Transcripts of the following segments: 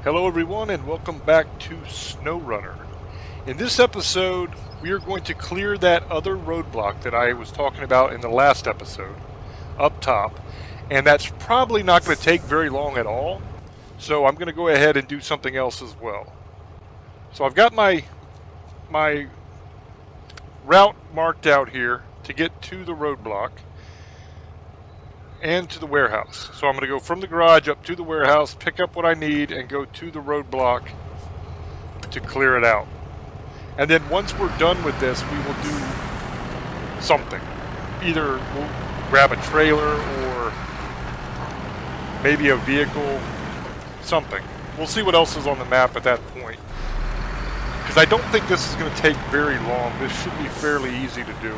Hello everyone and welcome back to SnowRunner. In this episode, we are going to clear that other roadblock that I was talking about in the last episode, up top, and that's probably not going to take very long at all, so I'm going to go ahead and do something else as well. So I've got my route marked out here to get to the roadblock and to the warehouse. So I'm going to go from the garage up to the warehouse, pick up what I need, and go to the roadblock to clear it out. And then once we're done with this, we will do something. Either we'll grab a trailer or maybe a vehicle, something. We'll see what else is on the map at that point. Because I don't think this is going to take very long. This should be fairly easy to do.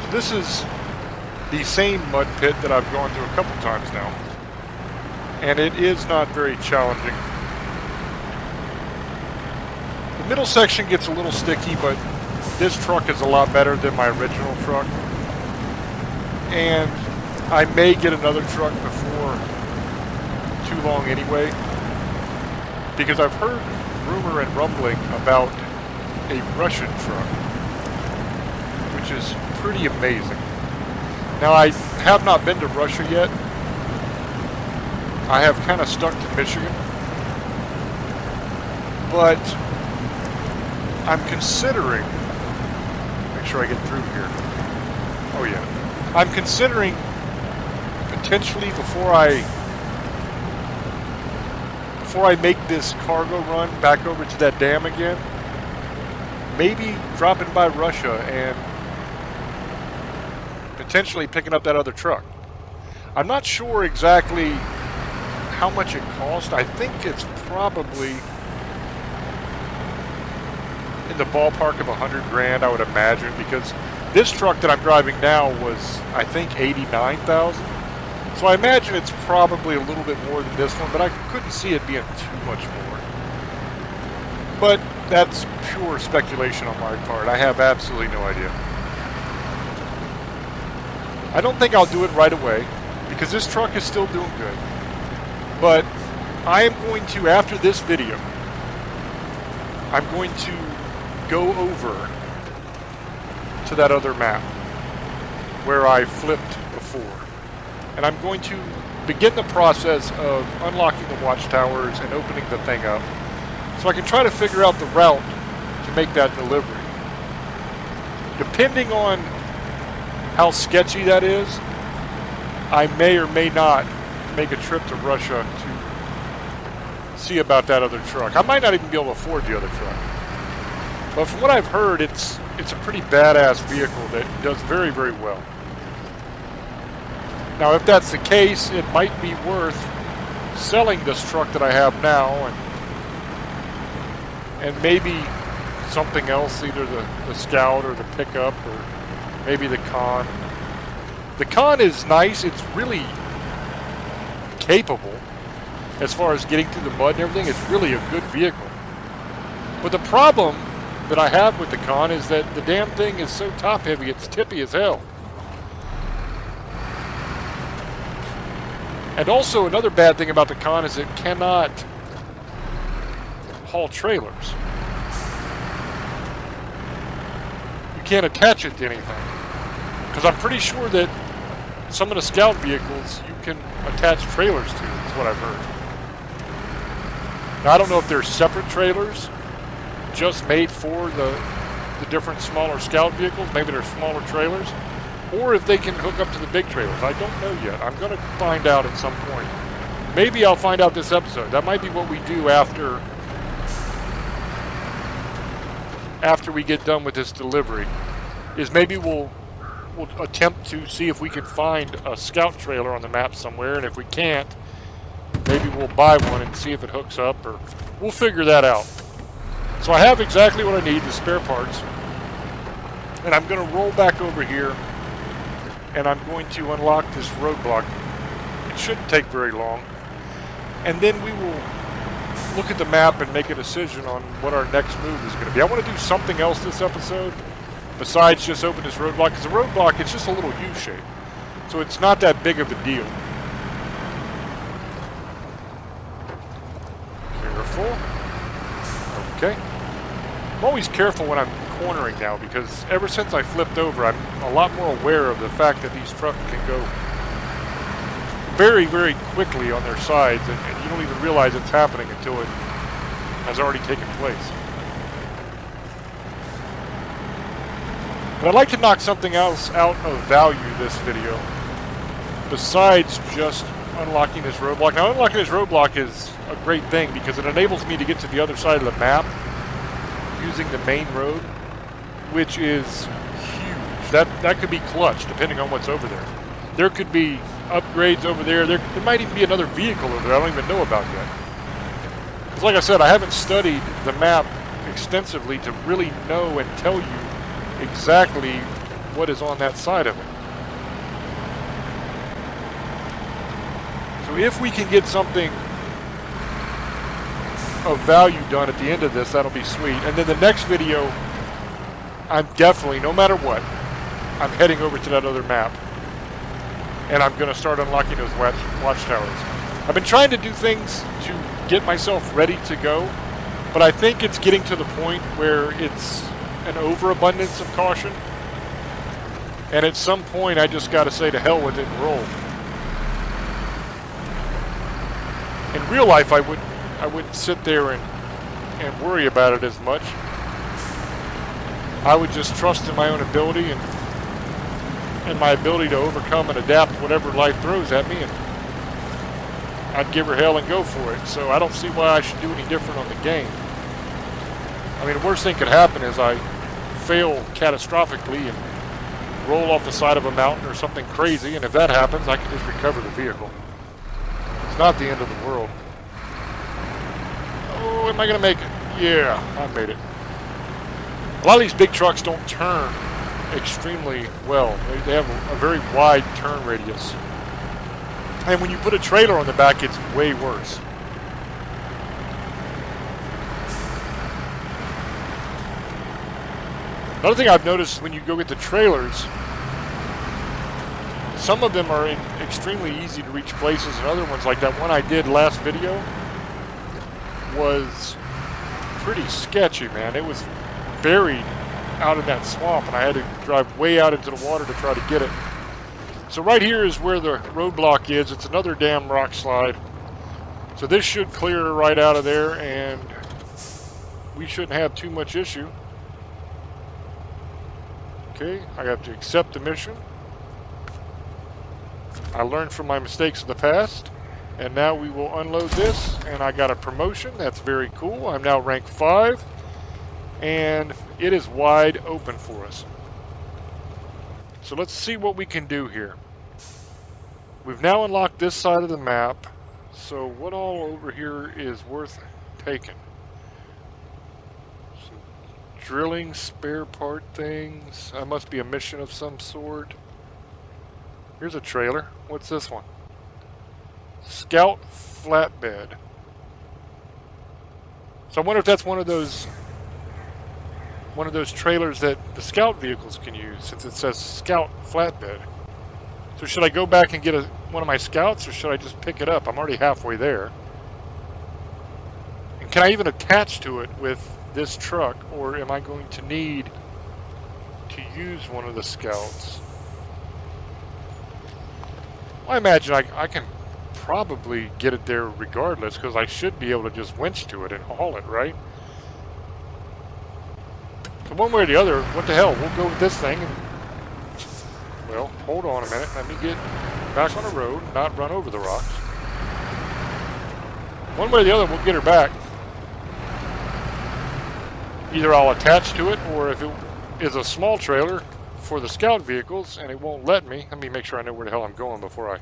So this is the same mud pit that I've gone to a couple times now. And it is not very challenging. The middle section gets a little sticky, but this truck is a lot better than my original truck. And I may get another truck before too long anyway, because I've heard rumor and rumbling about a Russian truck, which is pretty amazing. Now, I have not been to Russia yet. I have kind of stuck to Michigan. But I'm considering, make sure I get through here. Oh yeah. I'm considering potentially before I make this cargo run back over to that dam again, maybe dropping by Russia and potentially picking up that other truck. I'm not sure exactly how much it cost. I think it's probably in the ballpark of 100 grand, I would imagine, because this truck that I'm driving now was, I think, 89,000. So I imagine it's probably a little bit more than this one, but I couldn't see it being too much more. But that's pure speculation on my part. I have absolutely no idea. I don't think I'll do it right away, because this truck is still doing good. But I am going to, after this video, I'm going to go over to that other map where I flipped before. And I'm going to begin the process of unlocking the watchtowers and opening the thing up, so I can try to figure out the route to make that delivery. Depending on how sketchy that is, I may or may not make a trip to Russia to see about that other truck. I might not even be able to afford the other truck. But from what I've heard, it's a pretty badass vehicle that does very, very well. Now, if that's the case, it might be worth selling this truck that I have now and maybe something else, either the Scout or the pickup or maybe the Con. The Con is nice. It's really capable as far as getting through the mud and everything. It's really a good vehicle. But the problem that I have with the Con is that the damn thing is so top heavy, it's tippy as hell. And also another bad thing about the Con is it cannot haul trailers. You can't attach it to anything. Because I'm pretty sure that some of the Scout vehicles you can attach trailers to, is what I've heard. Now, I don't know if they're separate trailers just made for the different smaller Scout vehicles. Maybe they're smaller trailers. Or if they can hook up to the big trailers. I don't know yet. I'm going to find out at some point. Maybe I'll find out this episode. That might be what we do after we get done with this delivery. Is maybe we'll attempt to see if we can find a Scout trailer on the map somewhere, and if we can't, maybe we'll buy one and see if it hooks up, or we'll figure that out. So I have exactly what I need, the spare parts, and I'm going to roll back over here, and I'm going to unlock this roadblock. It shouldn't take very long, and then we will look at the map and make a decision on what our next move is going to be. I want to do something else this episode besides just open this roadblock, because the roadblock, it's just a little U-shape, so it's not that big of a deal. Okay. I'm always careful when I'm cornering now because ever since I flipped over, I'm a lot more aware of the fact that these trucks can go very, very quickly on their sides, and you don't even realize it's happening until it has already taken place. But I'd like to knock something else out of value this video, besides just unlocking this roadblock. Now, unlocking this roadblock is a great thing because it enables me to get to the other side of the map using the main road, which is huge. That could be clutch, depending on what's over there. There could be upgrades over there. There might even be another vehicle over there I don't even know about yet. Because like I said, I haven't studied the map extensively to really know and tell you exactly what is on that side of it. So if we can get something of value done at the end of this, that'll be sweet. And then the next video, I'm definitely, no matter what, I'm heading over to that other map. And I'm going to start unlocking those watchtowers. I've been trying to do things to get myself ready to go, but I think it's getting to the point where it's an overabundance of caution. And at some point, I just got to say to hell with it and roll. In real life, I wouldn't sit there and worry about it as much. I would just trust in my own ability and my ability to overcome and adapt whatever life throws at me, and I'd give her hell and go for it. So I don't see why I should do any different on the game. I mean, the worst thing could happen is I fail catastrophically and roll off the side of a mountain or something crazy, and if that happens, I can just recover the vehicle. It's not the end of the world. Oh, am I going to make it? Yeah, I made it. A lot of these big trucks don't turn extremely well. They have a very wide turn radius. And when you put a trailer on the back, it's way worse. Another thing I've noticed when you go get the trailers, some of them are in extremely easy to reach places, and other ones, like that one I did last video, was pretty sketchy, man. It was buried out in that swamp, and I had to drive way out into the water to try to get it. So right here is where the roadblock is. It's another damn rock slide. So this should clear right out of there, and we shouldn't have too much issue. Okay, I have to accept the mission. I learned from my mistakes of the past, and now we will unload this, and I got a promotion. That's very cool. I'm now rank 5, and it is wide open for us. So let's see what we can do here. We've now unlocked this side of the map, so what all over here is worth taking? Some drilling spare part things. That must be a mission of some sort. Here's a trailer. What's this one? Scout flatbed. So I wonder if that's one of those trailers that the scout vehicles can use, since it says Scout flatbed. So should I go back and get one of my scouts, or should I just pick it up? I'm already halfway there. And can I even attach to it with this truck, or am I going to need to use one of the scouts? I imagine I can probably get it there regardless, because I should be able to just winch to it and haul it, right? So one way or the other, what the hell, we'll go with this thing. And, well, hold on a minute. Let me get back on the road, not run over the rocks. One way or the other, we'll get her back. Either I'll attach to it, or if it is a small trailer for the scout vehicles and it won't let me make sure I know where the hell I'm going before I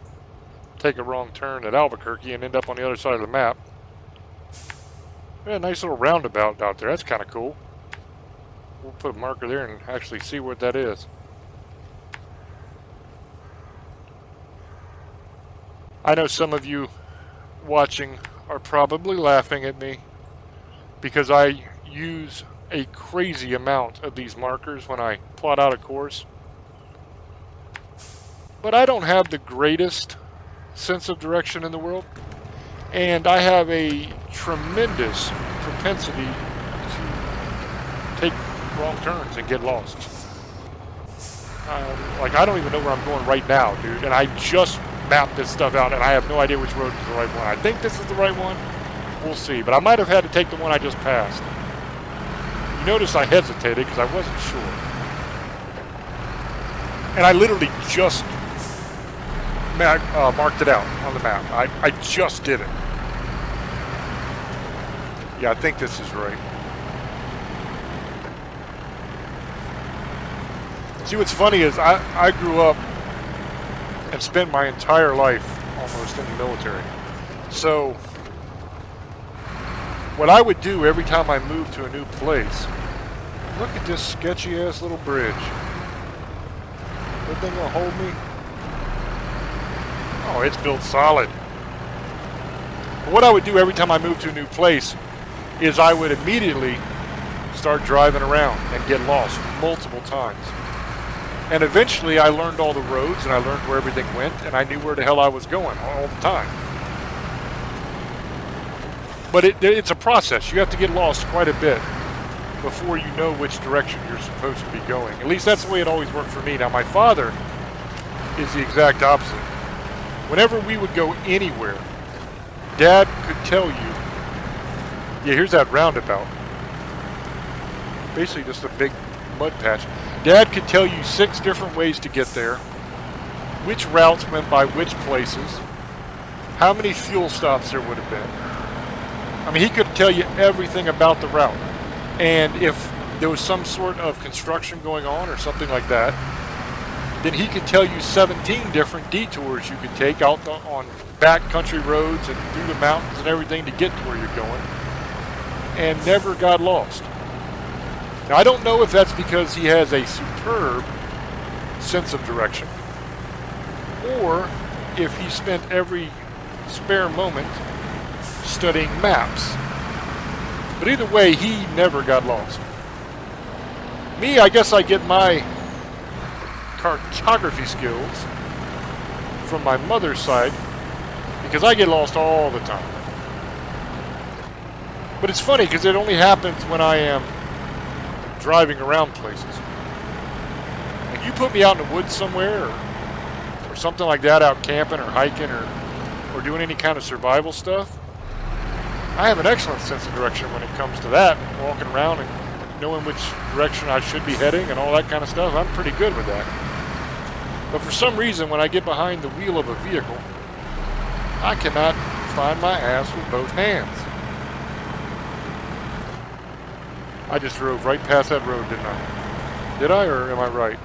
take a wrong turn at Albuquerque and end up on the other side of the map. Yeah, nice little roundabout out there. That's kind of cool. We'll put a marker there and actually see what that is. I know some of you watching are probably laughing at me because I use a crazy amount of these markers when I plot out a course. But I don't have the greatest sense of direction in the world, and I have a tremendous propensity take wrong turns and get lost. Like, I don't even know where I'm going right now, dude. And I just mapped this stuff out, and I have no idea which road is the right one. I think this is the right one. We'll see. But I might have had to take the one I just passed. You notice I hesitated because I wasn't sure. And I literally just marked it out on the map. I just did it. Yeah, I think this is right. See, what's funny is I grew up and spent my entire life almost in the military. So what I would do every time I moved to a new place, look at this sketchy ass little bridge. That thing gonna hold me? Oh, it's built solid. But what I would do every time I moved to a new place is I would immediately start driving around and get lost multiple times. And eventually I learned all the roads and I learned where everything went and I knew where the hell I was going all the time. But it's a process. You have to get lost quite a bit before you know which direction you're supposed to be going. At least that's the way it always worked for me. Now my father is the exact opposite. Whenever we would go anywhere, Dad could tell you, yeah, here's that roundabout. Basically just a big mud patch. Dad could tell you 6 different ways to get there, which routes went by which places, how many fuel stops there would have been. I mean, he could tell you everything about the route. And if there was some sort of construction going on or something like that, then he could tell you 17 different detours you could take out on back country roads and through the mountains and everything to get to where you're going, and never got lost. Now, I don't know if that's because he has a superb sense of direction, or if he spent every spare moment studying maps. But either way, he never got lost. Me, I guess I get my cartography skills from my mother's side because I get lost all the time. But it's funny because it only happens when I am driving around places. Like, you put me out in the woods somewhere or something like that, out camping or hiking or doing any kind of survival stuff, I have an excellent sense of direction when it comes to that, walking around and knowing which direction I should be heading and all that kind of stuff. I'm pretty good with that. But for some reason, when I get behind the wheel of a vehicle, I cannot find my ass with both hands. I just drove right past that road, didn't I? Did I, or am I right?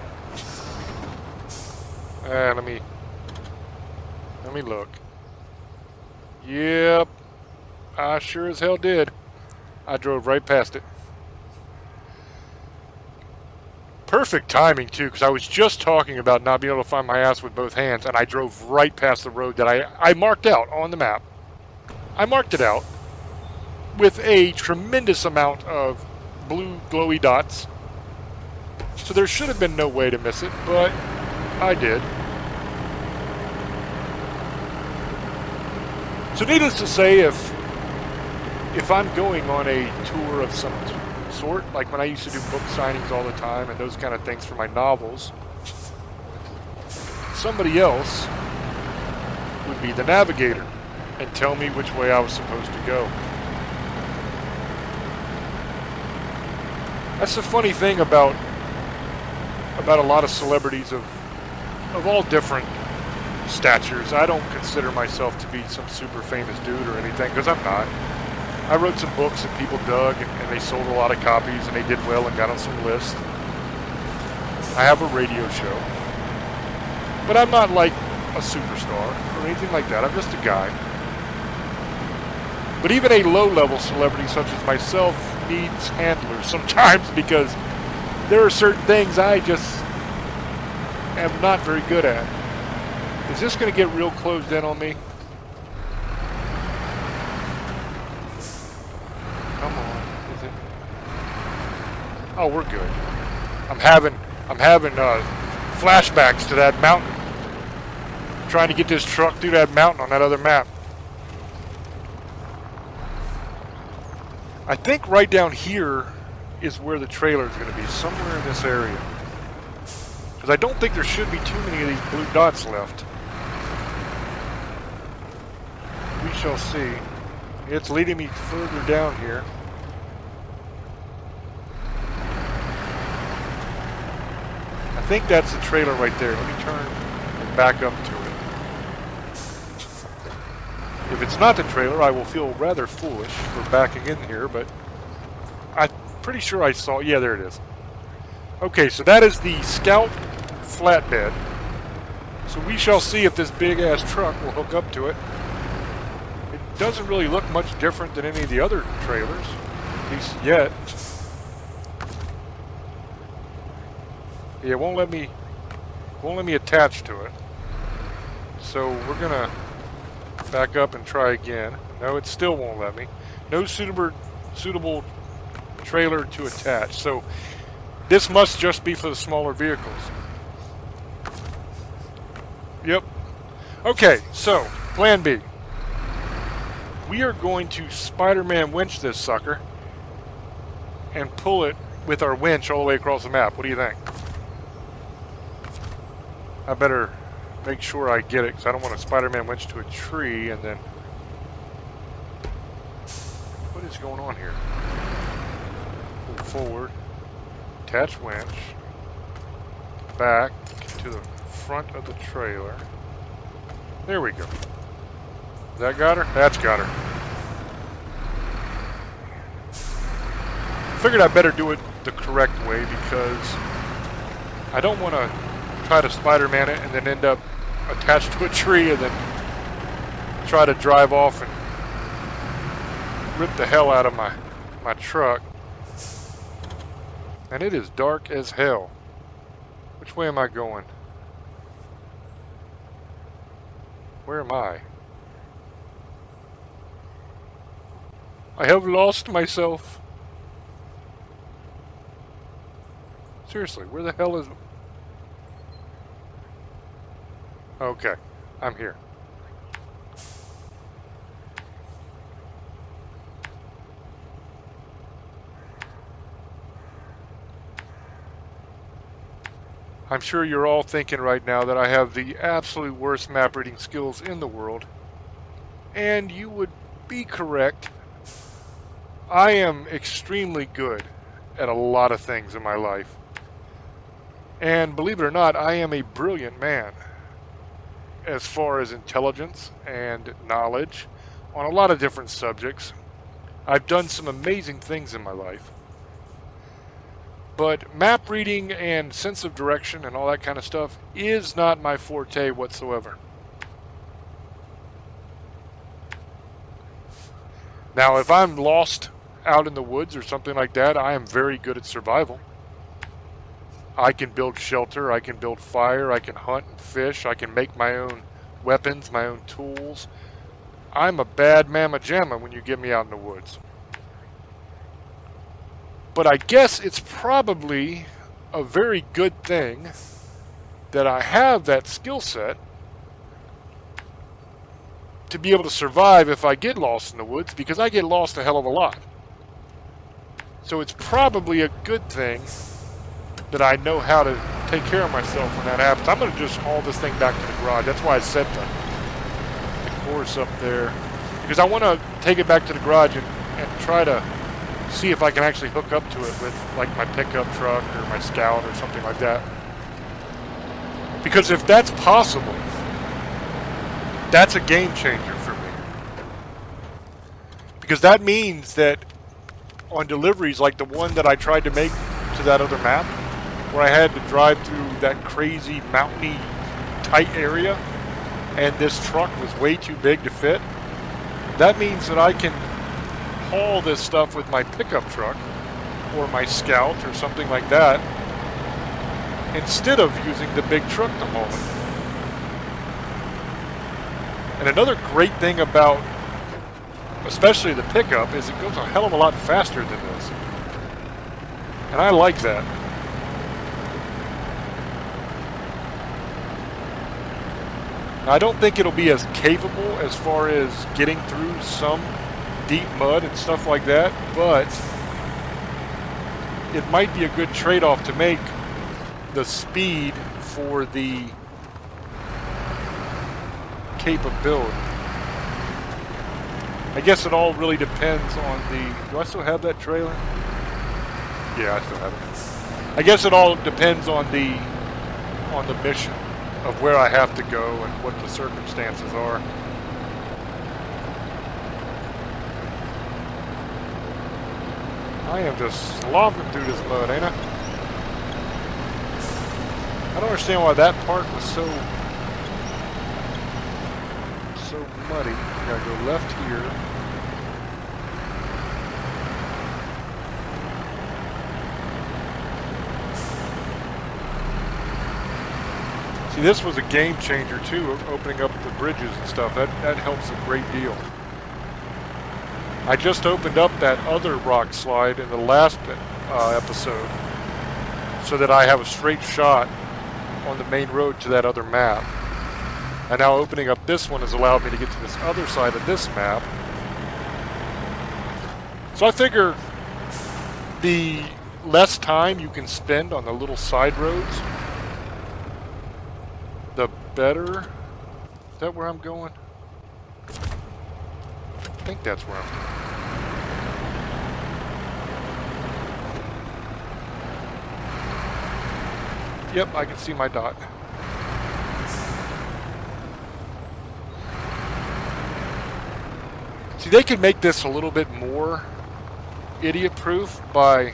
Let me look. Yep. I sure as hell did. I drove right past it. Perfect timing, too, because I was just talking about not being able to find my ass with both hands, and I drove right past the road that I marked out on the map. I marked it out with a tremendous amount of blue glowy dots. So there should have been no way to miss it, but I did. So needless to say, if I'm going on a tour of some sort, like when I used to do book signings all the time and those kind of things for my novels, somebody else would be the navigator and tell me which way I was supposed to go. That's the funny thing about a lot of celebrities of all different statures. I don't consider myself to be some super famous dude or anything, because I'm not. I wrote some books that people dug, and they sold a lot of copies, and they did well and got on some lists. I have a radio show. But I'm not like a superstar or anything like that. I'm just a guy. But even a low-level celebrity such as myself needs handlers sometimes, because there are certain things I just am not very good at. Is this going to get real closed in on me? Come on, is it? Oh, we're good. I'm having flashbacks to that mountain. Trying to get this truck through that mountain on that other map. I think right down here is where the trailer is going to be, somewhere in this area. Because I don't think there should be too many of these blue dots left. We shall see. It's leading me further down here. I think that's the trailer right there. Let me turn and back up to it. If it's not the trailer, I will feel rather foolish for backing in here, but I'm pretty sure I saw... Yeah, there it is. Okay, so that is the Scout flatbed. So we shall see if this big-ass truck will hook up to it. It doesn't really look much different than any of the other trailers, at least yet. Yeah, it won't let me attach to it. So we're gonna back up and try again. No, it still won't let me. No suitable trailer to attach. So this must just be for the smaller vehicles. Yep. Okay, so plan B. We are going to Spider-Man winch this sucker and pull it with our winch all the way across the map. What do you think? I better make sure I get it, because I don't want to Spider-Man winch to a tree and then... What is going on here? Pull forward, attach winch, back to the front of the trailer. There we go. That got her? That's got her. Figured I better do it the correct way, because I don't want to try to Spider-Man it and then end up attached to a tree and then try to drive off and rip the hell out of my truck. And it is dark as hell. Which way am I going? Where am I? I have lost myself. Seriously, where the hell is... Okay, I'm here. I'm sure you're all thinking right now that I have the absolute worst map reading skills in the world. And you would be correct. I am extremely good at a lot of things in my life. And believe it or not, I am a brilliant man as far as intelligence and knowledge on a lot of different subjects. I've done some amazing things in my life. But map reading and sense of direction and all that kind of stuff is not my forte whatsoever. Now, if I'm lost out in the woods or something like that, I am very good at survival. I can build shelter, I can build fire, I can hunt and fish, I can make my own weapons, my own tools. I'm a bad mamma jamma when you get me out in the woods. But I guess it's probably a very good thing that I have that skill set to be able to survive if I get lost in the woods, because I get lost a hell of a lot. So it's probably a good thing that I know how to take care of myself when that happens. I'm going to just haul this thing back to the garage. That's why I set the course up there. Because I want to take it back to the garage and try to see if I can actually hook up to it with like my pickup truck or my Scout or something like that. Because if that's possible, that's a game changer for me. Because that means that on deliveries like the one that I tried to make to that other map, where I had to drive through that crazy mountainy tight area and this truck was way too big to fit, that means that I can haul this stuff with my pickup truck or my Scout or something like that instead of using the big truck to haul it. And another great thing about especially the pickup is it goes a hell of a lot faster than this. And I like that. Now, I don't think it'll be as capable as far as getting through some deep mud and stuff like that, but it might be a good trade-off to make the speed for the capability. I guess it all really depends on the... Do I still have that trailer? Yeah, I still have it. I guess it all depends on the mission of where I have to go and what the circumstances are. I am just slogging through this mud, ain't I? I don't understand why that part was so muddy. We gotta go left here. See, this was a game changer too, opening up the bridges and stuff. That helps a great deal. I just opened up that other rock slide in the last episode so that I have a straight shot on the main road to that other map. And now opening up this one has allowed me to get to this other side of this map. So I figure the less time you can spend on the little side roads, the better. Is that where I'm going? I think that's where I'm going. Yep, I can see my dot. See, they could make this a little bit more idiot-proof by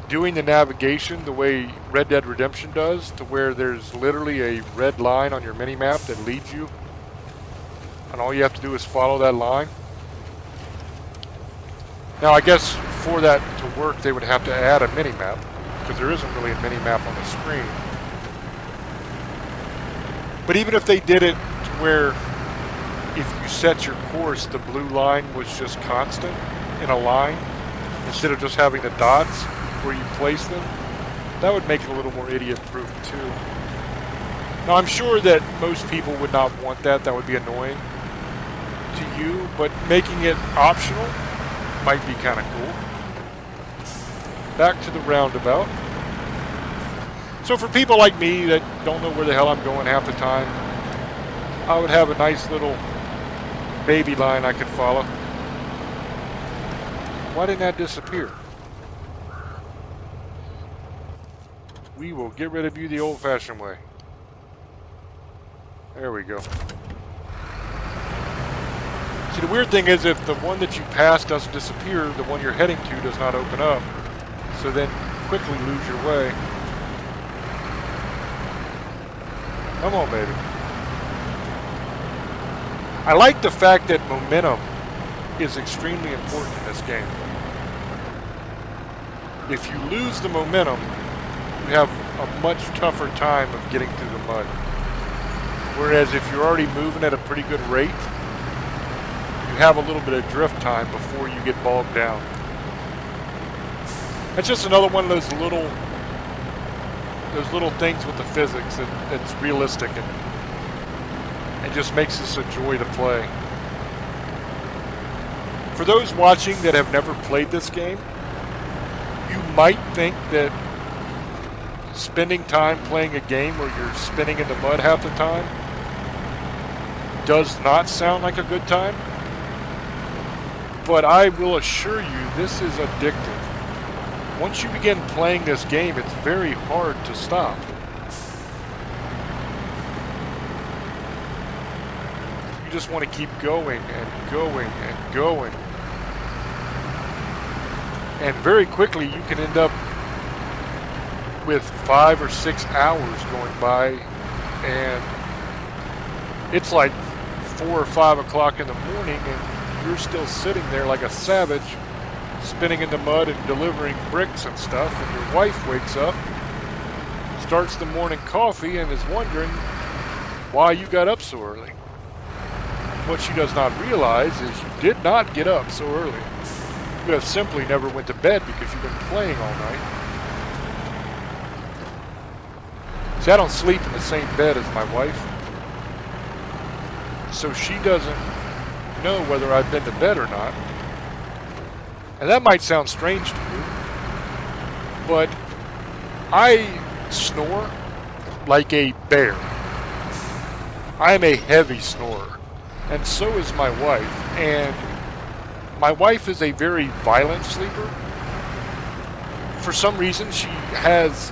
doing the navigation the way Red Dead Redemption does, to where there's literally a red line on your mini-map that leads you, and all you have to do is follow that line. Now, I guess for that to work, they would have to add a mini-map, because there isn't really a mini-map on the screen. But even if they did it to where if you set your course, the blue line was just constant in a line, instead of just having the dots where you place them, that would make it a little more idiot-proof too. Now, I'm sure that most people would not want that. That would be annoying to you, but making it optional might be kind of cool. Back to the roundabout. So for people like me that don't know where the hell I'm going half the time, I would have a nice little baby line I could follow. Why didn't that disappear? We will get rid of you the old-fashioned way. There we go. See, the weird thing is, if the one that you pass doesn't disappear, the one you're heading to does not open up. So then you quickly lose your way. Come on, baby. I like the fact that momentum is extremely important in this game. If you lose the momentum, you have a much tougher time of getting through the mud. Whereas if you're already moving at a pretty good rate, you have a little bit of drift time before you get bogged down. That's just another one of those little things with the physics that's realistic and just makes this a joy to play. For those watching that have never played this game, you might think that spending time playing a game where you're spinning in the mud half the time does not sound like a good time. But I will assure you, this is addictive. Once you begin playing this game, it's very hard to stop. You just want to keep going and going and going. And very quickly you can end up with 5 or 6 hours going by, and it's like 4 or 5 o'clock in the morning and you're still sitting there like a savage, spinning in the mud and delivering bricks and stuff, and your wife wakes up, starts the morning coffee, and is wondering why you got up so early. What she does not realize is you did not get up so early. You have simply never went to bed because you've been playing all night. See, I don't sleep in the same bed as my wife, so she doesn't know whether I've been to bed or not. And that might sound strange to you, but I snore like a bear. I am a heavy snorer, and so is my wife. And my wife is a very violent sleeper. For some reason, she has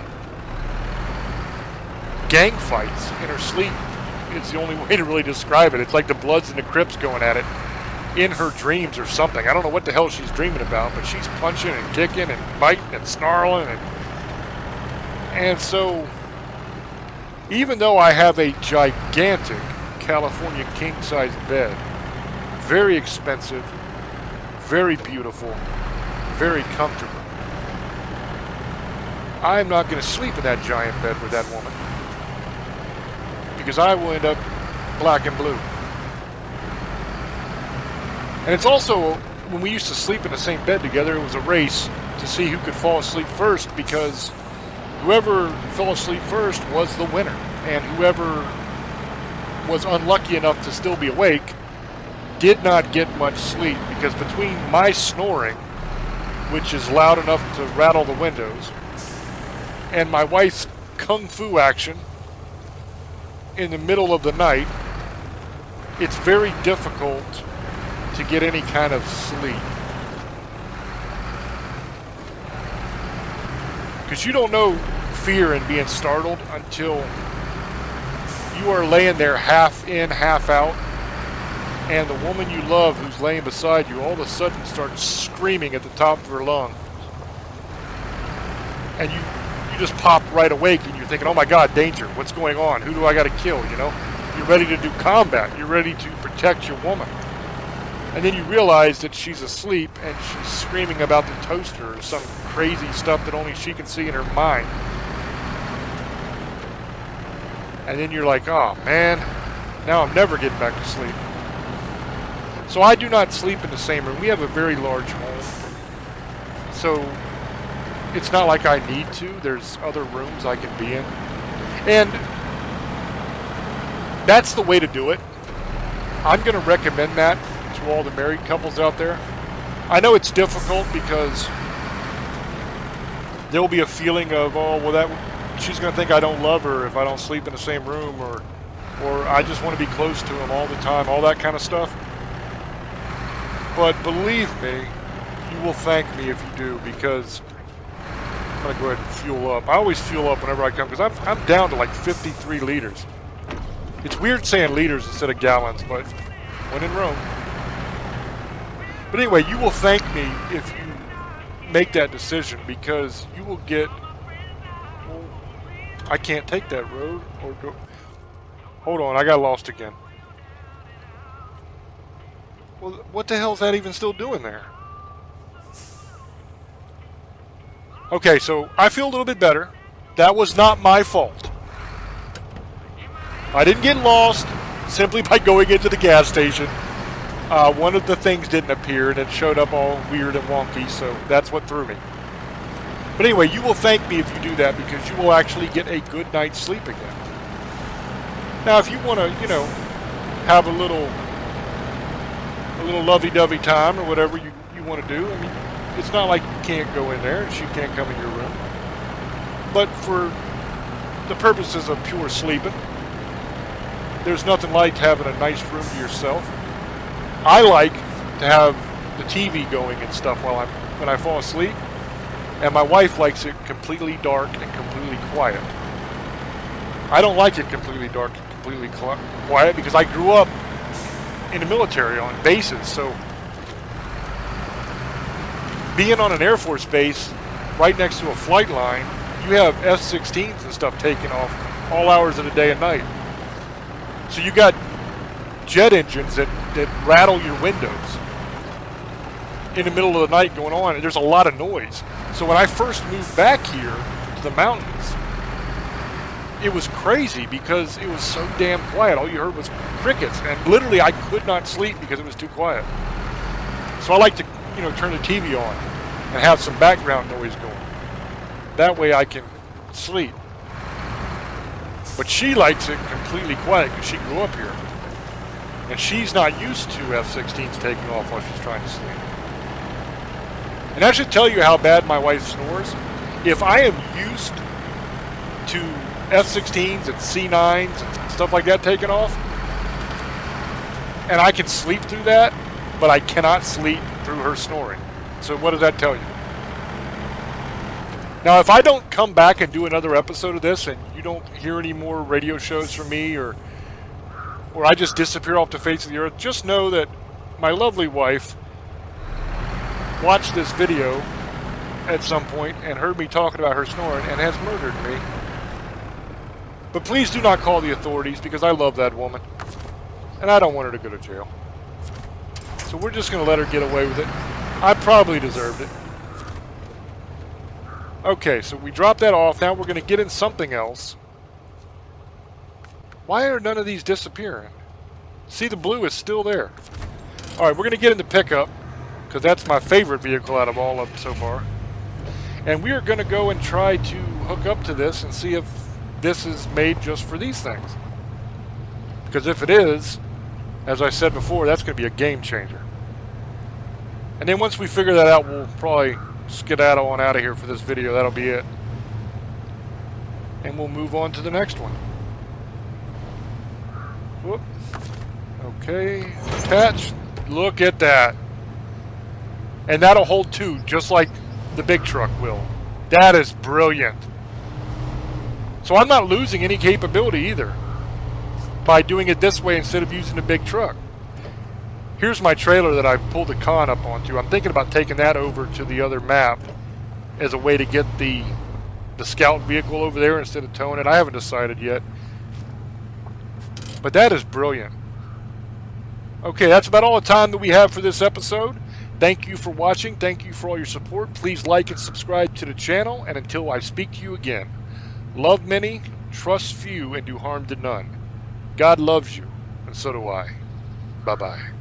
gang fights in her sleep. It's the only way to really describe it. It's like the Bloods and the Crips going at it in her dreams or something. I don't know what the hell she's dreaming about, but she's punching and kicking and biting and snarling. And so, even though I have a gigantic California king-size bed, very expensive, very beautiful, very comfortable, I'm not going to sleep in that giant bed with that woman, because I will end up black and blue. And it's also, when we used to sleep in the same bed together, it was a race to see who could fall asleep first, because whoever fell asleep first was the winner. And whoever was unlucky enough to still be awake did not get much sleep, because between my snoring, which is loud enough to rattle the windows, and my wife's kung fu action in the middle of the night, it's very difficult to get any kind of sleep. Because you don't know fear and being startled until you are laying there half in, half out, and the woman you love who's laying beside you all of a sudden starts screaming at the top of her lungs. And you just pop right awake and you're thinking, oh my God, danger, what's going on? Who do I got to kill, you know? You're ready to do combat. You're ready to protect your woman. And then you realize that she's asleep and she's screaming about the toaster or some crazy stuff that only she can see in her mind. And then you're like, oh man, now I'm never getting back to sleep. So I do not sleep in the same room. We have a very large home. So it's not like I need to. There's other rooms I can be in. And that's the way to do it. I'm going to recommend that to all the married couples out there. I know it's difficult because there'll be a feeling of, oh, well, she's going to think I don't love her if I don't sleep in the same room, or I just want to be close to him all the time, all that kind of stuff. But believe me, you will thank me if you do, because I'm going to go ahead and fuel up. I always fuel up whenever I come, because I'm down to like 53 liters. It's weird saying liters instead of gallons, but when in Rome. But anyway, you will thank me if you make that decision, because you will get, well, I can't take that road, or go, hold on, I got lost again. Well, what the hell is that even still doing there? Okay, so I feel a little bit better. That was not my fault. I didn't get lost simply by going into the gas station. One of the things didn't appear, and it showed up all weird and wonky, so that's what threw me. But anyway, you will thank me if you do that, because you will actually get a good night's sleep again. Now, if you want to, have a little lovey-dovey time or whatever you want to do, I mean, it's not like you can't go in there and she can't come in your room. But for the purposes of pure sleeping, there's nothing like having a nice room to yourself. I like to have the TV going and stuff when I fall asleep, and my wife likes it completely dark and completely quiet. I don't like it completely dark and completely quiet, because I grew up in the military on bases, so being on an Air Force base right next to a flight line, you have F-16s and stuff taking off all hours of the day and night. So you got jet engines that rattle your windows in the middle of the night going on, and there's a lot of noise. So when I first moved back here to the mountains, it was crazy because it was so damn quiet. All you heard was crickets, and literally I could not sleep because it was too quiet. So I like to, turn the TV on and have some background noise going. That way I can sleep. But she likes it completely quiet because she grew up here. And she's not used to F-16s taking off while she's trying to sleep. And that should tell you how bad my wife snores. if I am used to F-16s and C-9s and stuff like that taking off, and I can sleep through that, but I cannot sleep through her snoring. So what does that tell you? Now, if I don't come back and do another episode of this, and you don't hear any more radio shows from me, or I just disappear off the face of the earth, just know that my lovely wife watched this video at some point and heard me talking about her snoring and has murdered me. But please do not call the authorities, because I love that woman and I don't want her to go to jail. So we're just going to let her get away with it. I probably deserved it. Okay, so we dropped that off. Now we're going to get in something else. Why are none of these disappearing? See, the blue is still there. Alright, we're going to get in the pickup, because that's my favorite vehicle out of all of them so far. And we are going to go and try to hook up to this and see if this is made just for these things. Because if it is, as I said before, that's going to be a game changer. And then once we figure that out, we'll probably skedaddle on out of here for this video. That'll be it. And we'll move on to the next one. Whoop. Okay, attach. Look at that. And that'll hold two, just like the big truck will. That is brilliant. So I'm not losing any capability either by doing it this way instead of using the big truck. Here's my trailer that I pulled the con up onto. I'm thinking about taking that over to the other map as a way to get the scout vehicle over there instead of towing it. I haven't decided yet. But that is brilliant. Okay, that's about all the time that we have for this episode. Thank you for watching. Thank you for all your support. Please like and subscribe to the channel. And until I speak to you again, love many, trust few, and do harm to none. God loves you, and so do I. Bye-bye.